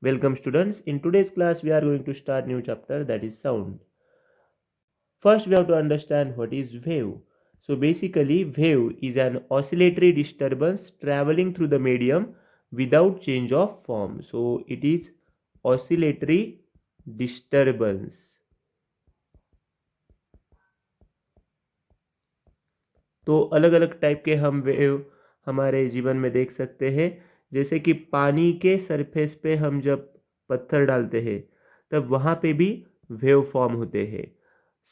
Welcome students. In today's class we are going to start new chapter, that is sound. First we have to understand what is wave. So basically wave is an oscillatory disturbance traveling through the medium without change of form. So it is oscillatory disturbance. तो अलग अलग type के हम wave हमारे जीवन में देख सकते हैं। जैसे कि पानी के सरफेस पे हम जब पत्थर डालते हैं तब वहाँ पे भी वेव फॉर्म होते हैं।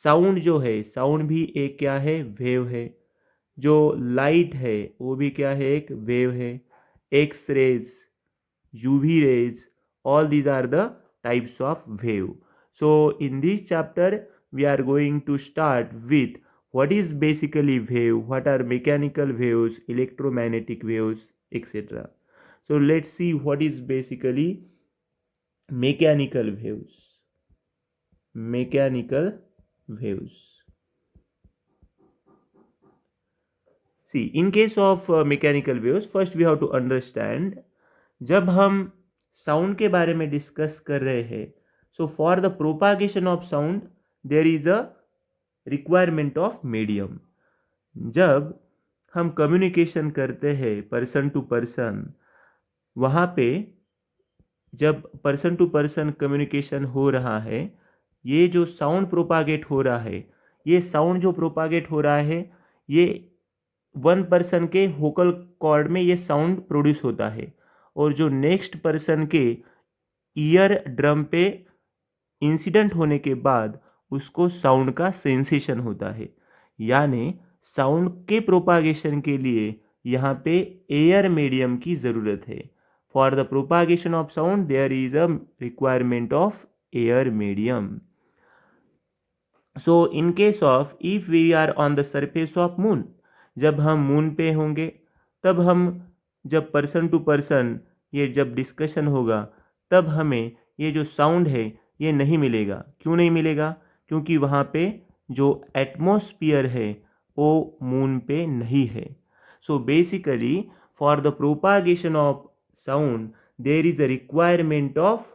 साउंड जो है, साउंड भी एक क्या है, वेव है। जो लाइट है वो भी क्या है, एक वेव है। X rays, UV rays, all these are the types of wave. So in this chapter we are going to start with what is basically wave, what are mechanical waves, electromagnetic waves, etc. So let's see what is basically mechanical waves. Mechanical waves. See, in case of mechanical waves, first we have to understand, जब हम sound के बारे में discuss कर रहे हैं, so for the propagation of sound there is a requirement of medium. जब हम कम्युनिकेशन करते हैं पर्सन टू पर्सन, वहाँ पे जब पर्सन टू पर्सन कम्युनिकेशन हो रहा है, ये जो साउंड प्रोपागेट हो रहा है, ये साउंड जो प्रोपागेट हो रहा है, ये वन पर्सन के वोकल कॉर्ड में ये साउंड प्रोड्यूस होता है और जो नेक्स्ट पर्सन के ईयर ड्रम पे इंसिडेंट होने के बाद उसको साउंड का सेंसेशन होता है। यानी साउंड के प्रोपागेशन के लिए यहाँ पे एयर मीडियम की ज़रूरत है। For the propagation of sound there is a requirement of air medium. So in case of if we are on the surface of moon, जब हम मून पे होंगे तब हम जब पर्सन टू पर्सन ये जब डिस्कशन होगा तब हमें ये जो साउंड है ये नहीं मिलेगा। क्यों नहीं मिलेगा? क्योंकि वहाँ पे जो एटमॉस्फियर है वो मून पे नहीं है। So basically for the propagation of sound there is a requirement of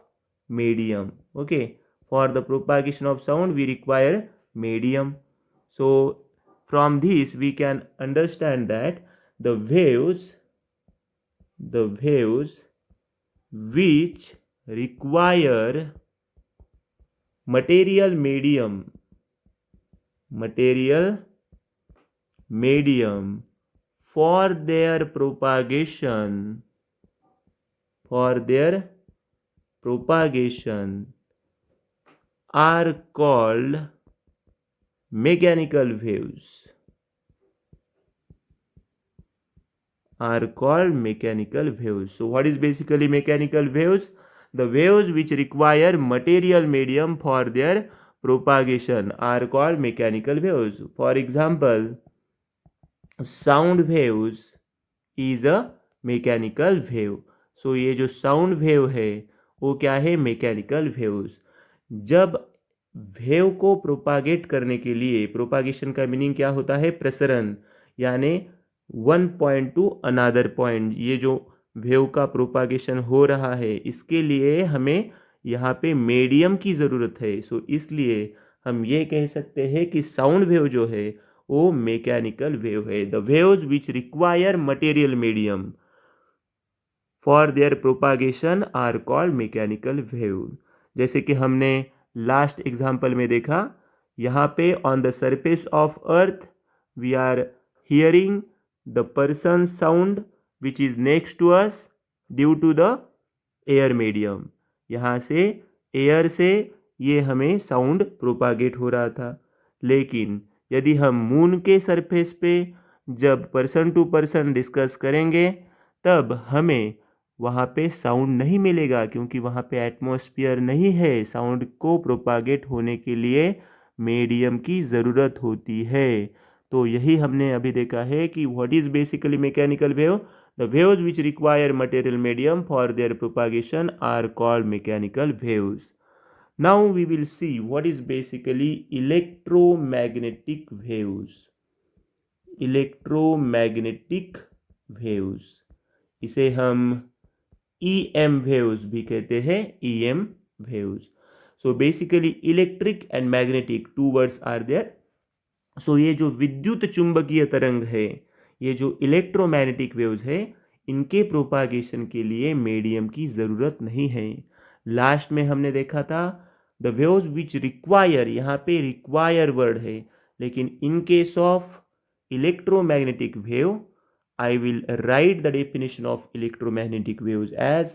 medium. Okay, for the propagation of sound we require medium. So from this we can understand that the waves which require material medium for their propagation are called mechanical waves. So what is basically mechanical waves? The waves which require material medium for their propagation are called mechanical waves. For example, sound waves is a mechanical wave. So ये जो sound wave है वो क्या है? Mechanical waves. जब wave को propagate करने के लिए, प्रोपागेशन का मीनिंग क्या होता है? प्रसरण, यानी one point two another point. ये जो वेव का प्रोपागेशन हो रहा है इसके लिए हमें यहाँ पे मीडियम की ज़रूरत है। सो इसलिए हम ये कह सकते हैं कि साउंड वेव जो है वो मैकेनिकल वेव है। The waves which require material medium for their propagation are called mechanical wave. जैसे कि हमने लास्ट एग्जाम्पल में देखा, यहाँ पे on the surface of earth we are hearing the person sound which is next to us due to the air medium. यहाँ से air से ये हमें साउंड प्रोपागेट हो रहा था। लेकिन यदि हम मून के सरफेस पे जब पर्सन टू पर्सन डिस्कस करेंगे तब हमें वहाँ पे साउंड नहीं मिलेगा, क्योंकि वहाँ पे एटमॉस्फेयर नहीं है। साउंड को प्रोपागेट होने के लिए मीडियम की ज़रूरत होती है। तो यही हमने अभी देखा है कि what is basically mechanical wave. The waves which require material medium for their propagation are called mechanical waves. Now we will see what is basically electromagnetic waves. Electromagnetic waves, इसे हम EM वेव्स भी कहते हैं, EM waves. So basically electric and magnetic two words are there. So ये जो विद्युत चुंबकीय तरंग है, ये जो इलेक्ट्रोमैग्नेटिक वेव्स है, इनके प्रोपागेशन के लिए मीडियम की ज़रूरत नहीं है. लास्ट में हमने देखा था द वेव्स विच रिक्वायर, यहाँ पे रिक्वायर वर्ड है, लेकिन इन case of electromagnetic wave I will write the definition of electromagnetic waves as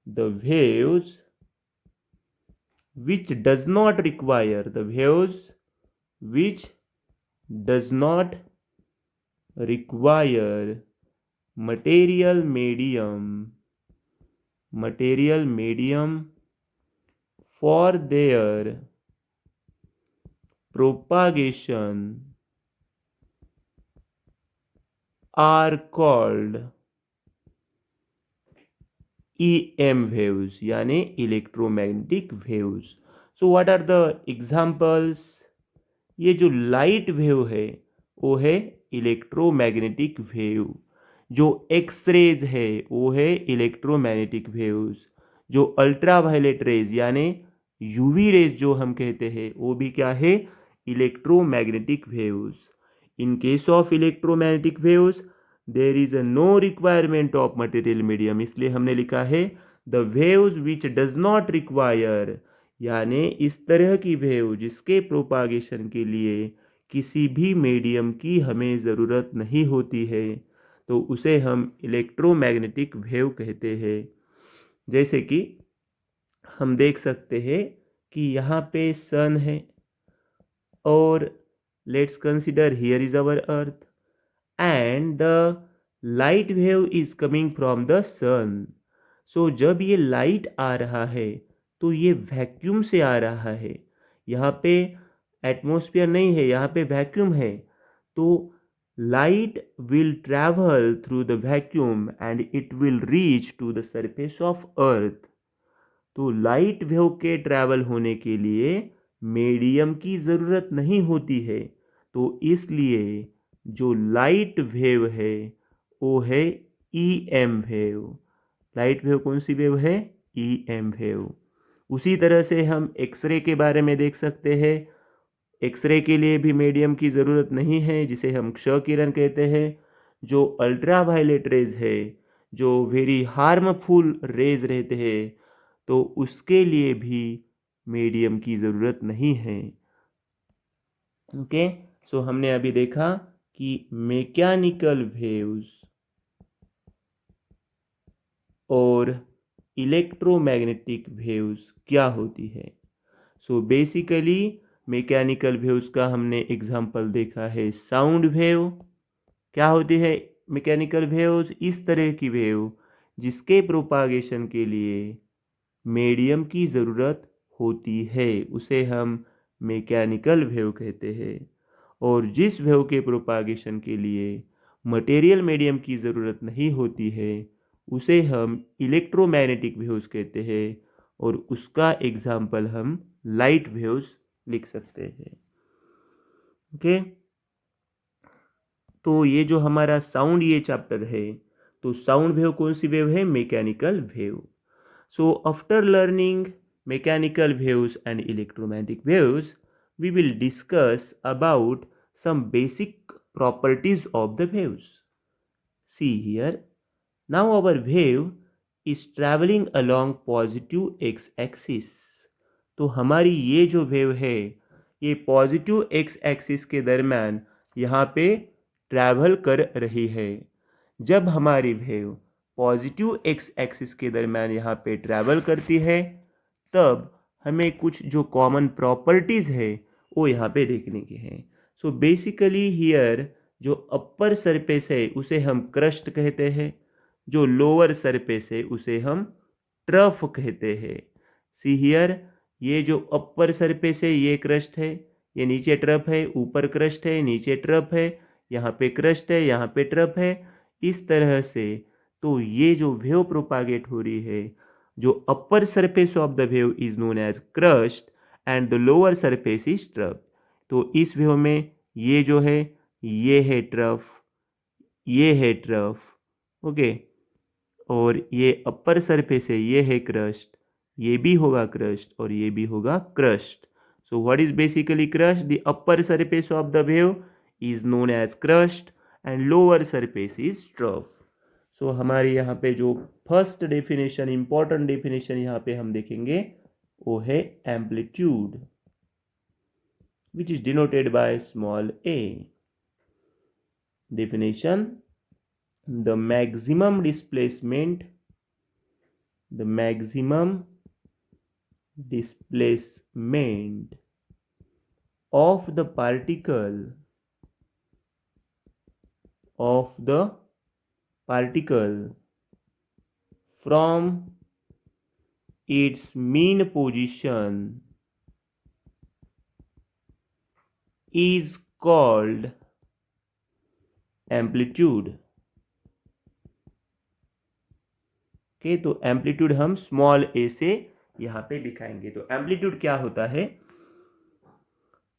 the waves which does not require, the waves which does not require material medium for their propagation are called EM waves, यानी electromagnetic waves. So what are the examples? ये जो light wave है वो है electromagnetic wave. जो X-rays है वो है इलेक्ट्रोमैग्नेटिक वेव्स. जो अल्ट्रावायलेट रेज यानी यूवी रेज जो हम कहते हैं वो भी क्या है? Electromagnetic waves. In case of electromagnetic waves there is a no requirement of material medium, इसलिए हमने लिखा है the waves which does not require, यानी इस तरह की वेव जिसके प्रोपागेशन के लिए किसी भी मीडियम की हमें ज़रूरत नहीं होती है, तो उसे हम इलेक्ट्रोमैग्नेटिक वेव कहते हैं. जैसे कि हम देख सकते हैं कि यहाँ पे सन है और let's consider here is our earth and the light wave is coming from the sun. So जब ये लाइट आ रहा है तो ये वैक्यूम से आ रहा है. यहाँ पे एटमॉस्फेयर नहीं है, यहाँ पे वैक्यूम है. तो light will travel through the vacuum and it will reach to the surface of earth. तो लाइट वेव के ट्रैवल होने के लिए मीडियम की ज़रूरत नहीं होती है. तो इसलिए जो लाइट वेव है वो है EM वेव. लाइट वेव कौन सी वेव है? EM wave. उसी तरह से हम एक्सरे के बारे में देख सकते हैं. एक्सरे के लिए भी मीडियम की ज़रूरत नहीं है, जिसे हम क्ष किरण कहते हैं. जो अल्ट्रावायलेट रेज है, जो वेरी हार्मफुल रेज रहते हैं, तो उसके लिए भी मीडियम की ज़रूरत नहीं है. ओके. सो हमने अभी देखा कि मैकेनिकल वेव्स और इलेक्ट्रोमैग्नेटिक वेव्स क्या होती है. सो बेसिकली मैकेनिकल वेव्स का हमने एग्जांपल देखा है साउंड वेव. क्या होती है मैकेनिकल वेव्स? इस तरह की वेव जिसके प्रोपागेशन के लिए मीडियम की ज़रूरत होती है, उसे हम मैकेनिकल वेव कहते हैं. और जिस वेव के प्रोपागेशन के लिए मटेरियल मीडियम की ज़रूरत नहीं होती है, उसे हम इलेक्ट्रोमैग्नेटिक वेव्स कहते हैं. और उसका एग्जाम्पल हम लाइट वेव्स लिख सकते हैं. ओके. तो ये जो हमारा साउंड ये चैप्टर है, तो साउंड वेव कौन सी वेव है? Mechanical wave. So after learning mechanical waves and electromagnetic waves, we will discuss about some basic properties of the waves. See here, now our wave is traveling along positive x-axis. तो हमारी ये जो wave है ये positive x axis के दरम्यान यहाँ पे ट्रैवल कर रही है. जब हमारी वेव पॉजिटिव एक्स एक्सिस के दरम्यान यहाँ पे ट्रैवल करती है, तब हमें कुछ जो कॉमन प्रॉपर्टीज़ है वो यहाँ पे देखने की है. सो बेसिकली हियर जो अपर सरफेस है उसे हम क्रस्ट कहते हैं. जो लोअर सरफेस है उसे हम ट्रफ कहते हैं. सी हियर, ये जो अपर सरफेस है ये क्रस्ट है, ये नीचे ट्रफ है, ऊपर क्रस्ट है, नीचे ट्रफ है, यहाँ पे क्रस्ट है, यहाँ पे ट्रफ है. इस तरह से तो ये जो वेव प्रोपागेट हो रही है, जो upper surface of the wave is known as crust and the lower surface is trough. तो इस वेव में ये जो है ये है ट्रफ, ये है ट्रफ. ओके. और ये अपर सरफेस है, ये है क्रस्ट, ये भी होगा क्रस्ट और ये भी होगा crust. So what is basically crust? The upper surface of the wave is known as crust and lower surface is trough. So हमारे यहाँ पे जो फर्स्ट डेफिनेशन, इंपॉर्टेंट डेफिनेशन यहाँ पे हम देखेंगे वो है amplitude, which is denoted by small a. Definition: the maximum displacement of the particle from its mean position is called amplitude. Okay, तो एम्पलीट्यूड हम स्मॉल ए से यहाँ पे दिखाएंगे. तो एम्पलीट्यूड क्या होता है?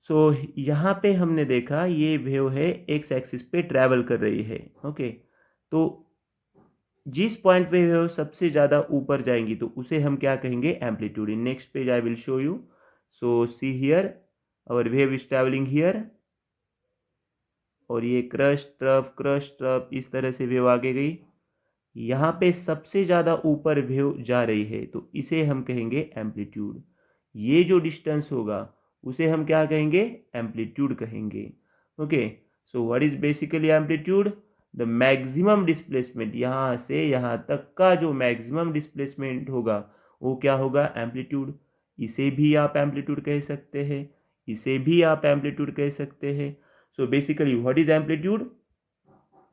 सो यहाँ पे हमने देखा ये वेव है एक्स एक्सिस पे ट्रैवल कर रही है. ओके, तो जिस पॉइंट पे वेव सबसे ज़्यादा ऊपर जाएंगी तो उसे हम क्या कहेंगे? Amplitude. In next page I will show you. So see here our wave is travelling here और ये क्रस्ट ट्रफ इस तरह से वेव आगे गई. यहाँ पे सबसे ज़्यादा ऊपर वेव जा रही है तो इसे हम कहेंगे एम्पलीट्यूड. ये जो डिस्टेंस होगा उसे हम क्या कहेंगे? एम्पलीट्यूड कहेंगे. Okay, so what is basically amplitude? The maximum displacement, यहाँ से यहाँ तक का जो मैक्सिमम डिस्प्लेसमेंट होगा वो क्या होगा? एम्पलीट्यूड. इसे भी आप एम्पलीट्यूड कह सकते हैं, इसे भी आप एम्पलीट्यूड कह सकते हैं. So basically what is amplitude?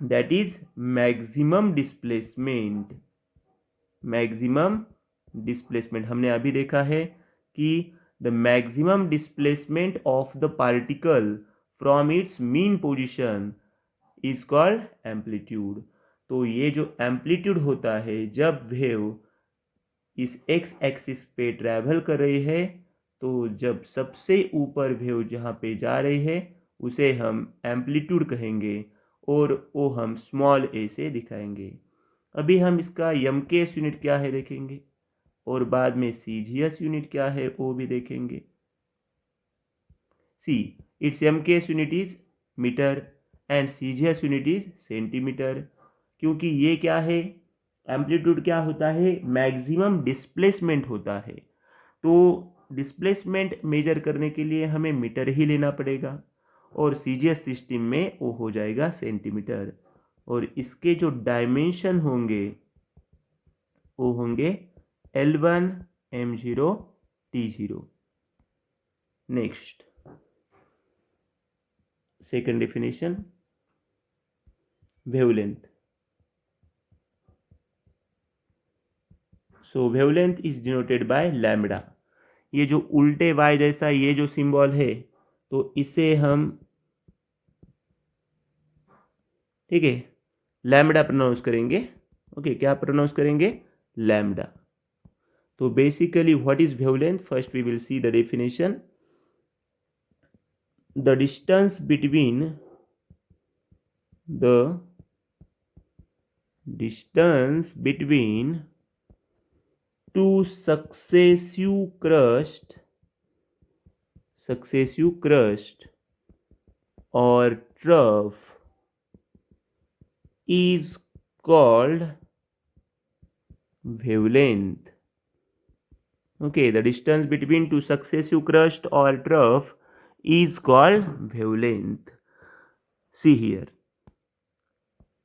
That is maximum displacement. हमने अभी देखा है कि the maximum displacement of the particle from its mean position is called amplitude. तो ये जो एम्पलीट्यूड होता है जब वेव इस एक्स एक्सिस पे ट्रैवल कर रही है तो जब सबसे ऊपर वेव जहाँ पे जा रही है उसे हम एम्पलीट्यूड कहेंगे और वो हम स्मॉल ए से दिखाएंगे. अभी हम इसका एमकेएस यूनिट क्या है देखेंगे और बाद में सीजीएस यूनिट क्या है वो भी देखेंगे. See its MKS unit is metre and CGS unit is centimetre. क्योंकि ये क्या है? एम्पलीट्यूड क्या होता है? मैक्सिमम डिस्प्लेसमेंट होता है. तो डिस्प्लेसमेंट मेजर करने के लिए हमें मीटर ही लेना पड़ेगा और सीजीएस सिस्टम में वो हो जाएगा सेंटीमीटर. और इसके जो डायमेंशन होंगे वो होंगे L1 M0 T0. Next, second definition, wavelength. So wavelength is denoted by lambda. ये जो उल्टे वाई जैसा ये जो सिंबल है तो इसे हम, ठीक है, लैम्बडा प्रोनाउंस करेंगे. ओके, क्या प्रोनाउंस करेंगे? लैम्बडा. तो basically what is wavelength? First we will see the definition. The distance between two successive crust or trough is called wavelength. Okay, the distance between two successive crust or trough is called wavelength. See here,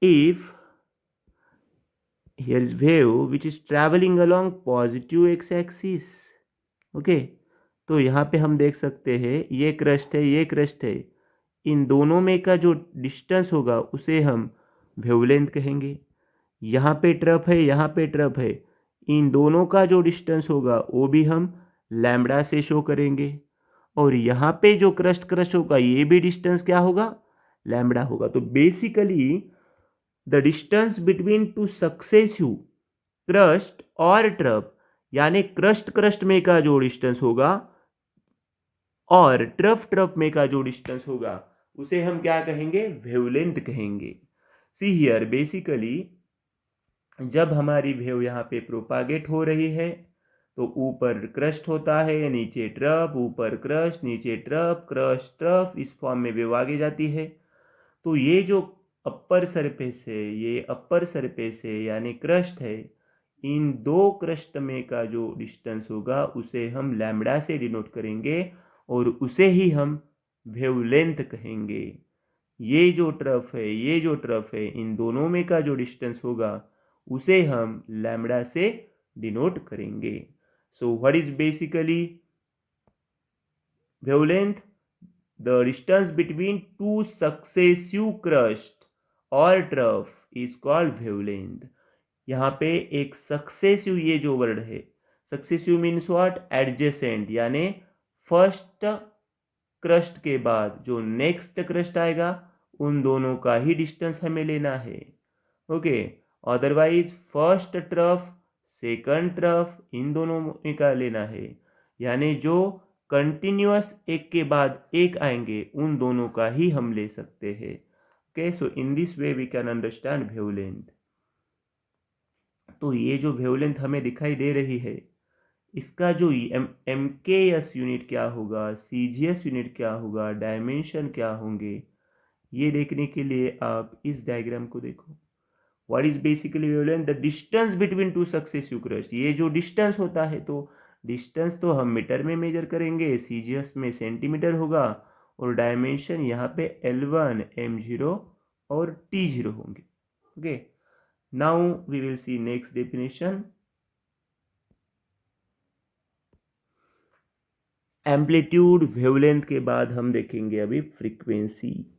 if here is wave which is traveling along positive x-axis. okay, तो यहाँ पे हम देख सकते हैं ये crust है, ये क्रस्ट है. इन दोनों में का जो डिस्टेंस होगा उसे हम वेवलेंथ कहेंगे. यहाँ पे ट्रफ है, यहाँ पे ट्रफ है. इन दोनों का जो डिस्टेंस होगा वो भी हम लैम्बडा से शो करेंगे. और यहाँ पे जो क्रस्ट होगा ये भी डिस्टेंस क्या होगा? लैम्बडा होगा. तो basically the distance between two successive crust और ट्रफ, यानी क्रस्ट में का जो डिस्टेंस होगा और ट्रफ में का जो डिस्टेंस होगा उसे हम क्या कहेंगे? वेवलेंथ कहेंगे. सी हियर, बेसिकली जब हमारी वेव यहाँ पे प्रोपागेट हो रही है तो ऊपर क्रस्ट होता है, नीचे ट्रफ, ऊपर क्रस्ट, नीचे ट्रफ, क्रस्ट ट्रफ, इस फॉर्म में वेव आगे जाती है। तो ये जो अपर सरफेस है, ये अपर सरफेस है यानी क्रस्ट है, इन दो क्रस्ट में का जो डिस्टेंस होगा उसे हम लैम्बडा से डिनोट करेंगे और उसे ही हम वेवलेंथ कहेंगे। ये जो ट्रफ है, ये जो ट्रफ है, इन दोनों में का जो डिस्टेंस होगा उसे हम लैम्बडा से डिनोट करेंगे। सो what is basically wavelength? The distance between two successive crust or trough is called wavelength. यहाँ पे एक सक्सेसिव, ये जो वर्ड है, सक्सेसिव मीन्स व्हाट? एडजेसेंट, यानी फर्स्ट क्रस्ट के बाद जो नेक्स्ट क्रस्ट आएगा उन दोनों का ही डिस्टेंस हमें लेना है। Okay, otherwise first trough, second trough, इन दोनों में का लेना है, यानी जो कंटिन्यूअस एक के बाद एक आएंगे उन दोनों का ही हम ले सकते हैं। Okay, so in this way we can understand wavelength. तो ये जो वेवलेंथ हमें दिखाई दे रही है, इसका जो एम के एस यूनिट क्या होगा, सी जी एस यूनिट क्या होगा, डायमेंशन क्या होंगे, ये देखने के लिए आप इस डायग्राम को देखो। What is basically wavelength? The distance between two successive crust. ये जो डिस्टेंस होता है, तो डिस्टेंस तो हम मीटर में मेजर करेंगे, सीजीएस में सेंटीमीटर होगा, और डायमेंशन यहाँ पे L1, M0 और T0 होंगे। Okay, now we will see next definition. Amplitude, wavelength के बाद हम देखेंगे अभी frequency.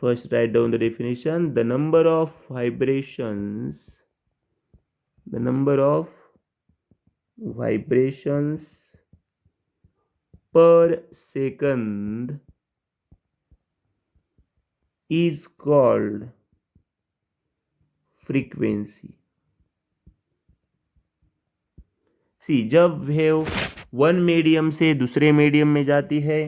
First, write down the definition. The number of vibrations per second is called frequency. See, जब वेव वन मीडियम से दूसरे मीडियम में जाती है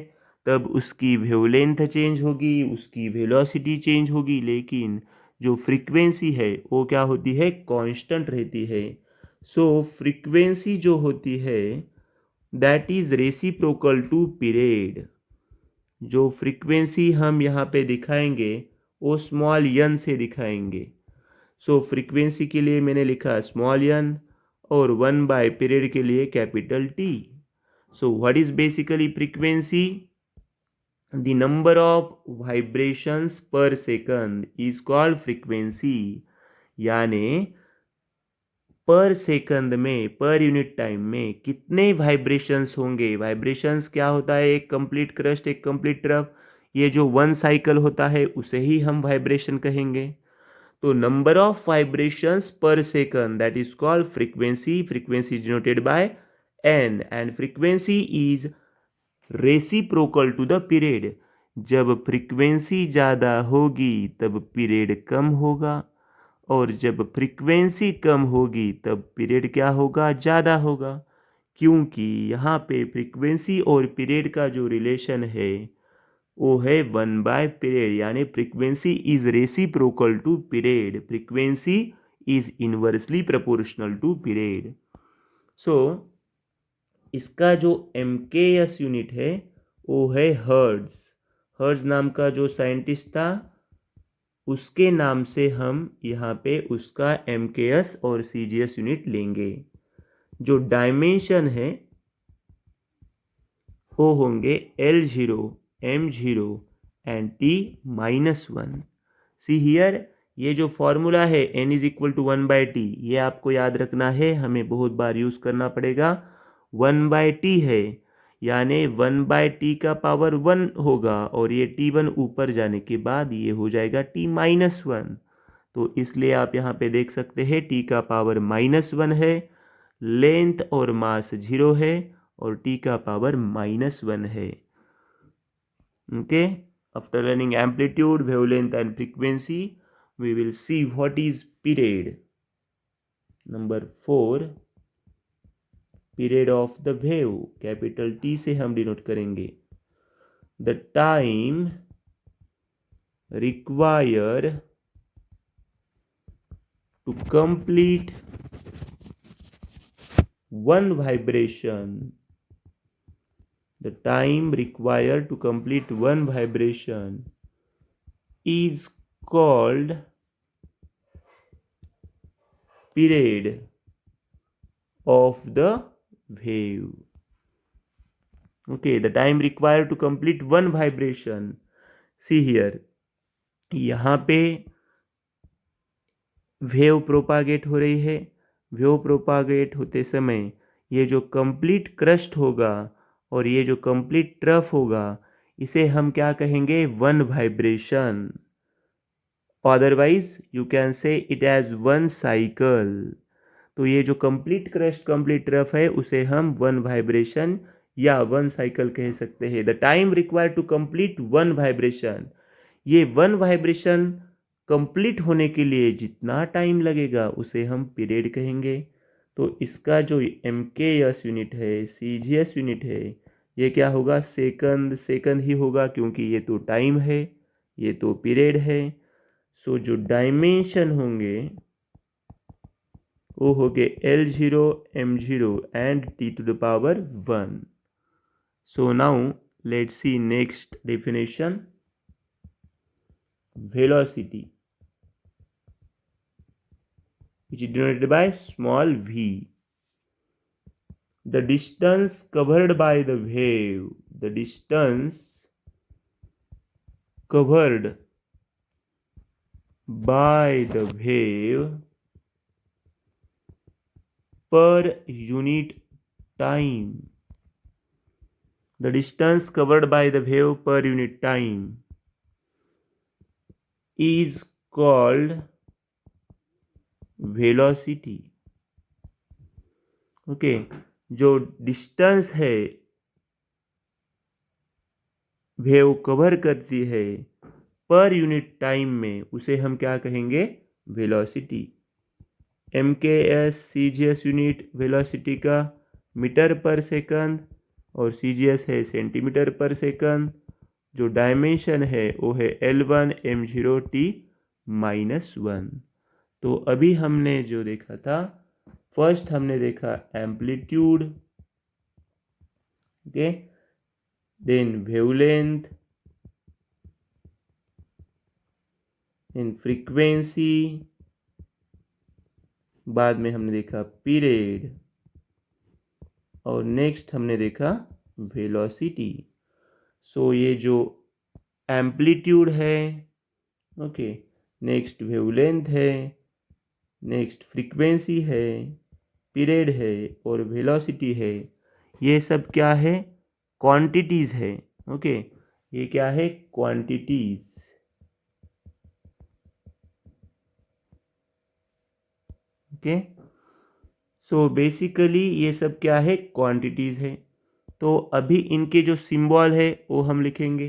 तब उसकी वेवलेंथ चेंज होगी, उसकी वेलोसिटी चेंज होगी, लेकिन जो फ्रीक्वेंसी है वो क्या होती है? कांस्टेंट रहती है। सो फ्रीक्वेंसी जो होती है that is reciprocal to period. जो फ्रीक्वेंसी हम यहाँ पे दिखाएंगे वो स्मॉल n से दिखाएंगे। सो फ्रीक्वेंसी के लिए मैंने लिखा स्मॉल n और 1 by पीरियड के लिए capital T। So what is basically frequency? The number of vibrations per second is called frequency। यानी पर सेकंड में, पर यूनिट टाइम में कितने वाइब्रेशंस होंगे। वाइब्रेशंस क्या होता है? एक कंप्लीट क्रस्ट, एक कंप्लीट ट्रफ, ये जो वन साइकिल होता है उसे ही हम वाइब्रेशन कहेंगे। तो number of vibrations per second that is called frequency. Frequency denoted by N and frequency is reciprocal to the period. जब फ्रीक्वेंसी ज़्यादा होगी तब पीरियड कम होगा, और जब फ्रीक्वेंसी कम होगी तब पीरियड क्या होगा? ज़्यादा होगा, क्योंकि यहाँ पे फ्रीक्वेंसी और पीरियड का जो रिलेशन है वो है 1 by पीरियड, यानी frequency is reciprocal to period, frequency is inversely proportional to period. So इसका जो MKS यूनिट है वो है हर्ट्ज। हर्ट्ज नाम का जो साइंटिस्ट था उसके नाम से हम यहाँ पे उसका MKS और CGS यूनिट लेंगे। जो डायमेंशन है वो होंगे L0, M0 and T-1। See here, ये जो फॉर्मूला है n is equal to 1/t, ये आपको याद रखना है, हमें बहुत बार यूज करना पड़ेगा। 1/t है, यानी 1/t का पावर 1 होगा, और ये T1 ऊपर जाने के बाद ये हो जाएगा T-1। तो इसलिए आप यहाँ पे देख सकते हैं T का पावर -1 है, लेंथ और मास 0 है, और T का पावर -1 है। Okay, after learning amplitude, wavelength and frequency, we will see what is period. Number 4, period of the wave, capital T से हम डिनोट करेंगे। The time require to complete one vibration, the time required to complete one vibration is called period of the wave. Okay, the time required to complete one vibration. See here, यहाँ पे wave propagate हो रही है। Wave propagate होते समय ये जो complete crust होगा और ये जो कंप्लीट ट्रफ होगा, इसे हम क्या कहेंगे? One vibration. Otherwise you can say it as one cycle. तो ये जो कंप्लीट क्रस्ट कंप्लीट ट्रफ है उसे हम वन वाइब्रेशन या वन साइकिल कह सकते हैं। The time required to complete one vibration, ये वन वाइब्रेशन कंप्लीट होने के लिए जितना टाइम लगेगा उसे हम पीरियड कहेंगे। तो इसका जो MKS यूनिट है, CGS यूनिट है, ये क्या होगा? सेकंड। सेकंड ही होगा क्योंकि ये तो टाइम है, ये तो पीरियड है। सो जो डायमेंशन होंगे वो हो गए L0, M0 and T⁻1। So now let's see next definition. Velocity, which is denoted by small v. The distance covered by the wave, the distance covered by the wave per unit time. The distance covered by the wave per unit time is called velocity. Okay, जो distance है wave cover करती है per unit time में, उसे हम क्या कहेंगे? Velocity. MKS CGS unit velocity का मीटर पर सेकंड और CGS है सेंटीमीटर पर सेकंड। जो डायमेंशन है वो है L1 M0 T-1। तो अभी हमने जो देखा था, फर्स्ट हमने देखा amplitude, okay, then wavelength, then frequency, बाद में हमने देखा पीरियड और नेक्स्ट हमने देखा वेलोसिटी। सो ये जो एम्पलीट्यूड है, ओके, नेक्स्ट वेवलेंथ है, नेक्स्ट फ्रीक्वेंसी है, पीरियड है और वेलोसिटी है, ये सब क्या है? क्वांटिटीज है। ओके, ये क्या है? क्वांटिटीज। ओके, सो बेसिकली ये सब क्या है? क्वांटिटीज है। तो अभी इनके जो सिंबल है वो हम लिखेंगे।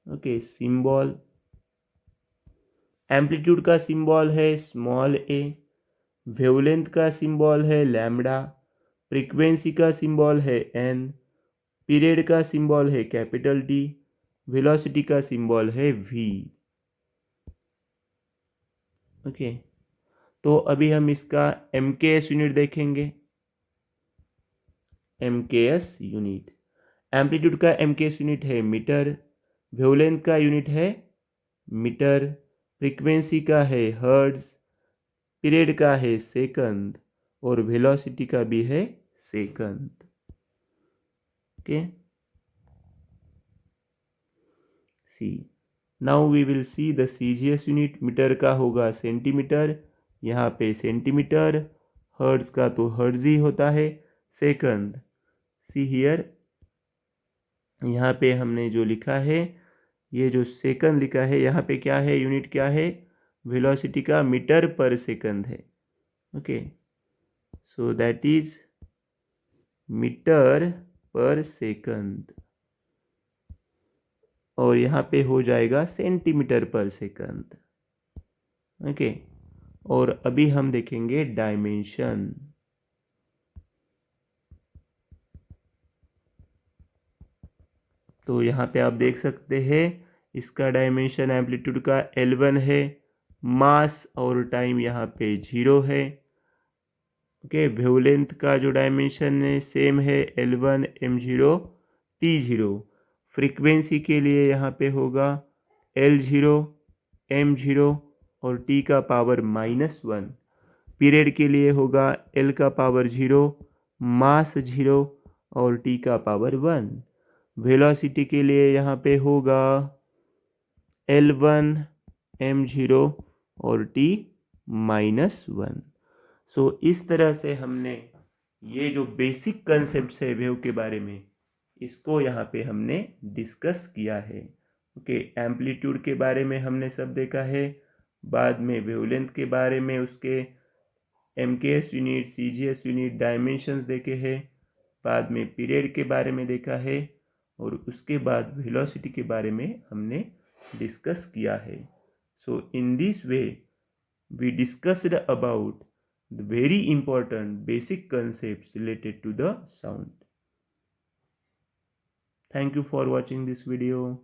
ओके, सिंबल, एम्पलीट्यूड का सिंबल है स्मॉल a, वेवलेंथ का सिंबल है लैम्डा, फ्रीक्वेंसी का सिंबल है n, पीरियड का सिंबल है कैपिटल T, वेलोसिटी का सिंबल है v। ओके, तो अभी हम इसका MKS यूनिट देखेंगे। MKS यूनिट, एम्पलीट्यूड का MKS यूनिट है मीटर, वेवलेंथ का यूनिट है मीटर, फ्रीक्वेंसी का है हर्ट्ज, पीरियड का है सेकंड और वेलोसिटी का भी है second. Okay, see now we will see the CGS unit. Metre का होगा सेंटीमीटर, यहाँ पे सेंटीमीटर, हर्ट्ज का तो हर्ट्ज ही होता है, सेकंड। सी हियर, यहाँ पे हमने जो लिखा है, ये जो सेकंड लिखा है यहाँ पे क्या है? यूनिट क्या है? वेलोसिटी का मीटर पर सेकंड है। Okay, so that is metre per second और यहाँ पे हो जाएगा सेंटीमीटर पर सेकंड। ओके, और अभी हम देखेंगे डायमेंशन। तो यहाँ पे आप देख सकते हैं इसका डायमेंशन एम्पलीट्यूड का L1 है, मास और टाइम यहाँ पे 0 है। ओके, वेवलेंथ का जो डायमेंशन है सेम है, L1 M0 T0। फ्रीक्वेंसी के लिए यहाँ पे होगा L0 M0 और T का पावर -1। पीरियड के लिए होगा L का पावर 0, मास 0 और T का पावर 1। वेलोसिटी के लिए यहाँ पे होगा L1 M0 और T -1। सो इस तरह से हमने ये जो बेसिक कंसेप्ट है वेव के बारे में, इसको यहाँ पे हमने डिस्कस किया है। ओके, एम्पलीट्यूड के बारे में हमने सब देखा है, बाद में वेवलेंथ के बारे में उसके MKS unit, CGS unit, dimensions देखे हैं, बाद में पीरियड के बारे में देखा है और उसके बाद वेलोसिटी के बारे में हमने डिस्कस किया है। So in this way we discussed about the very important basic concepts related to the sound. Thank you for watching this video.